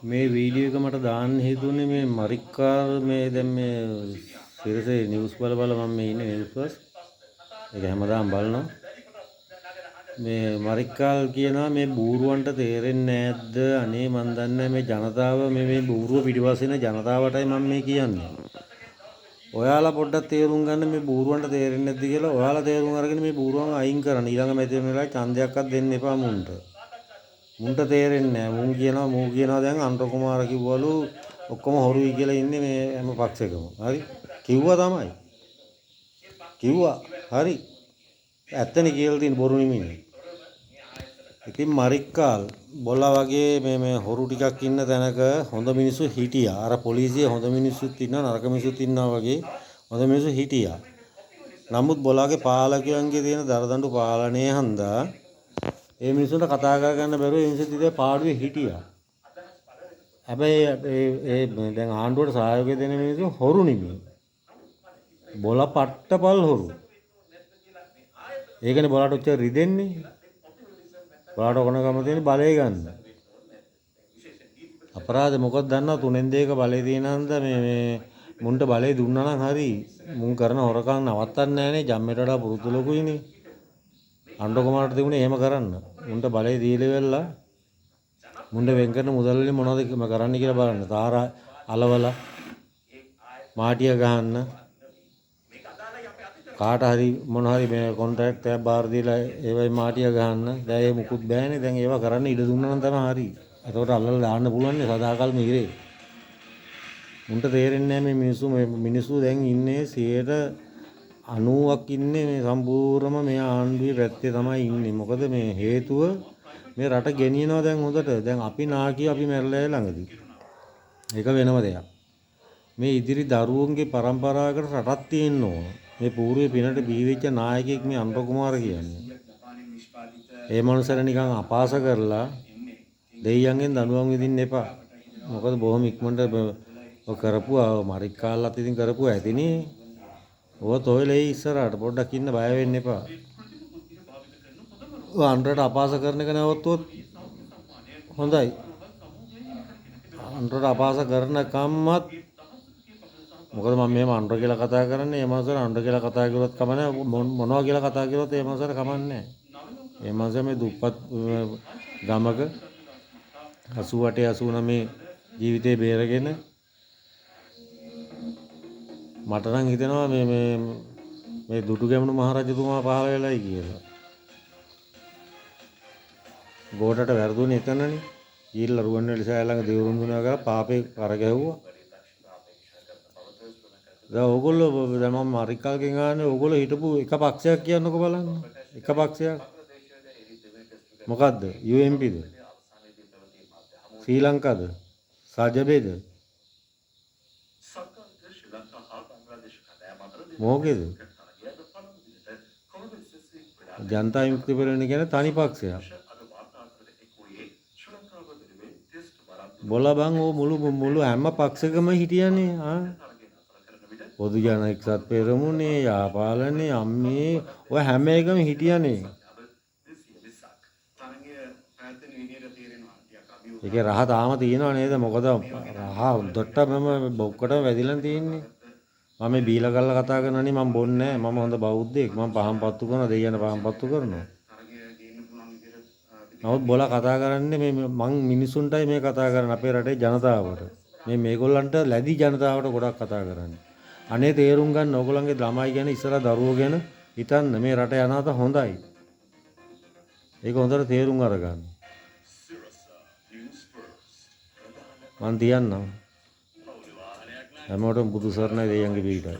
මේ වීඩියෝ එක මට දාන්න හේතුනේ මේ මරික්කාර මේ දැන් මේ සිරසේ නිවුස් බල මම මේ ඉන්නේ නිවුස් බස්. ඒක හැමදාම බලනවා. මේ මරික්කාල් කියනවා මේ බූරුවන්ට තේරෙන්නේ නැද්ද? අනේ මන් දන්නේ මේ ජනතාව මේ බූරුව පිටිපස්සේ ඉන්න ජනතාවටයි මම මේ කියන්නේ. ඔයාලා පොඩ්ඩක් තේරුම් ගන්න මේ බූරුවන්ට තේරෙන්නේ නැද්ද කියලා. ඔයාලා තේරුම් අරගෙන මේ බූරුවන් අයින් කරන්න. ඊළඟ මැදින් වෙලාවේ ඡන්දයක්වත් දෙන්න එපා මුන්ට. මුන්ට තේරෙන්නේ නැහැ. මූ කියනවා දැන් අන්ත කුමාර කිව්වලු ඔක්කොම හොරුයි කියලා ඉන්නේ මේ හැම පක්ෂෙකම. හරි? කිව්වා තමයි. කිව්වා. හරි. ඇත්තනේ කියලා තියෙන බොරු නෙමෙයි. ඉතින් මරික්කාල් බොලා වගේ මේ හොරු ටිකක් ඉන්න තැනක හොඳ මිනිස්සු හිටියා. අර පොලිසියේ හොඳ මිනිස්සුත් ඉන්නවා නරක මිනිස්සුත් ඉන්නවා වගේ හොඳ මිනිස්සු හිටියා. නමුත් බොලාගේ පාලකයන්ගේ තියෙන දරදඬු පාලනය හන්දා ඒ මිනිස්සුන්ට කතා කරගන්න බැරුව ඒ මිනිස්සු ඉතින් පාඩුවේ හිටියා. හැබැයි ඒ දැන් ආණ්ඩුවට සහයෝගය දෙන මිනිස්සු හොරු නෙමෙයි. බොලා පට්ටපල් හොරු. ඒකනේ බොලාට උච්චර රිදෙන්නේ. බොලාට ඕන ගම තියෙන බලය ගන්න. අපරාධ මොකක්ද දන්නව 3න් 2ක බලය තියෙන හන්දා මේ මුන්ට බලය දුන්නා නම් හරි මුන් කරන හොරකම් නවත්තන්නේ නැහනේ. ජම්මේට වඩා පුරුදු ලොකුයිනේ. අඬ කුමාරට තිබුණේ එහෙම කරන්න. මුන්ට බලය දීලා වෙලා මුන්ට වෙන් කරන මුදල් වලින් මොනවද කරන්න කියලා බලන්න. තාර අලවලා මාටිය ගහන්න කාට හරි මොන හරි මේ කොන්ට්‍රැක්ට් එකක් බාර දීලා ඒවයි මාටිය ගහන්න. දැන් ඒ මුකුත් බෑනේ. දැන් ඒවා කරන්න ඉඩ දුන්නා නම් තමයි හරි. එතකොට අල්ලලා දාන්න පුළුවන් නේ සදාකල්ම ඉරේ. මුන්ට තේරෙන්නේ නැහැ මේ මිනිස්සු දැන් ඉන්නේ 90ක් ඉන්නේ මේ සම්පූර්ණම මේ ආණ්ඩුවේ පැත්තේ තමයි ඉන්නේ. මොකද මේ හේතුව මේ රට ගෙනියනවා දැන් හොඳට. දැන් අපි නාකිය අපි මැරලා ළඟදී. ඒක වෙනම දෙයක්. මේ ඉදිරි දරුවන්ගේ પરම්පරාවකට රටක් තියෙන්න ඕන. මේ පූර්වයේ පිනට බීවිච්ච නායකයෙක් මේ අනුර කුමාර කියන්නේ. ඒ මනුස්සර නිකන් අපාස කරලා දෙයියන්ගෙන් දඬුවම් විඳින්න එපා. මොකද බොහොම ඉක්මනට ඔය කරපුවා මරික්කාල්ලත් ඉතින් කරපුවා ඇතිනේ. ඔය තොইলේ ඉස්සරහට පොඩ්ඩක් ඉන්න බය වෙන්න එපා. ඔය අන්ටරට අපාස කරන එක නවත්තුවොත් හොඳයි. අන්ටරට අපාස කරන කම්මත් මොකද මම මේව අන්ටර කියලා කතා කරන්නේ ඒ මාසෙට අන්ටර කියලා කතා කළොත් කමන්නේ මොනවා කියලා කතා කළොත් ඒ මාසෙට කමන්නේ නැහැ. ඒ මාසෙ මේ දුප්පත් ගමක 88 89 ජීවිතේ බේරගෙන මට නම් හිතෙනවා මේ දුටුගැමුණු මහරජතුමා පහළ වෙලයි කියලා. ගෝඩට වැරදුනේ එතනනේ. ඊළ රුවන්වැලිසෑය ළඟ දේවරුන් දුනා කරලා පාපේ කරගැහුවා. දැන් ඕගොල්ලෝ දැන් මම මරික්කල්ගෙන් ආන්නේ ඕගොල්ලෝ හිටපු එක පක්ෂයක් කියන්නකෝ බලන්න. එක පක්ෂයක්. මොකද්ද? UMPද? ශ්‍රී ලංකාද? සජබේද? මොකේද? ජනතා විමුක්ති පෙරමුණ කියන්නේ තනි පක්ෂයක්. බොලා බං ඕ මුළු හැම පක්ෂකම හිටියනේ පොදු ජන එක්සත් පෙරමුණේ යාපාලනේ අම්මේ ඔය හැම එකම හිටියනේ. ඒකේ රහ තාම තියෙනව නේද? මොකද රහ උඩට මම බොක්කටම වැදිලා තියෙන්නේ. මම මේ බීලා කරලා කතා කරනනේ මම බොන්නේ නැහැ. මම හොඳ බෞද්ධයෙක්. මම පහන් පත්තු කරනවා දෙයියන්ට පහන් පත්තු කරනවා. නමුත් බොලා කතා කරන්නේ මේ මං මිනිසුන්ටයි මේ කතා කරන්නේ අපේ රටේ ජනතාවට. මේගොල්ලන්ට ලැබි ජනතාවට ගොඩක් කතා කරන්නේ. අනේ තේරුම් ගන්න ඕගොල්ලන්ගේ ළමයි ගැන ඉස්සරහ දරුවෝ ගැන හිතන්න මේ රට යනාත හොඳයි. ඒක හොඳට තේරුම් අරගන්න. මන් තියන්නම්. හැමෝටම බුදු සරණයි දෙයියන්ගේ පිටයි.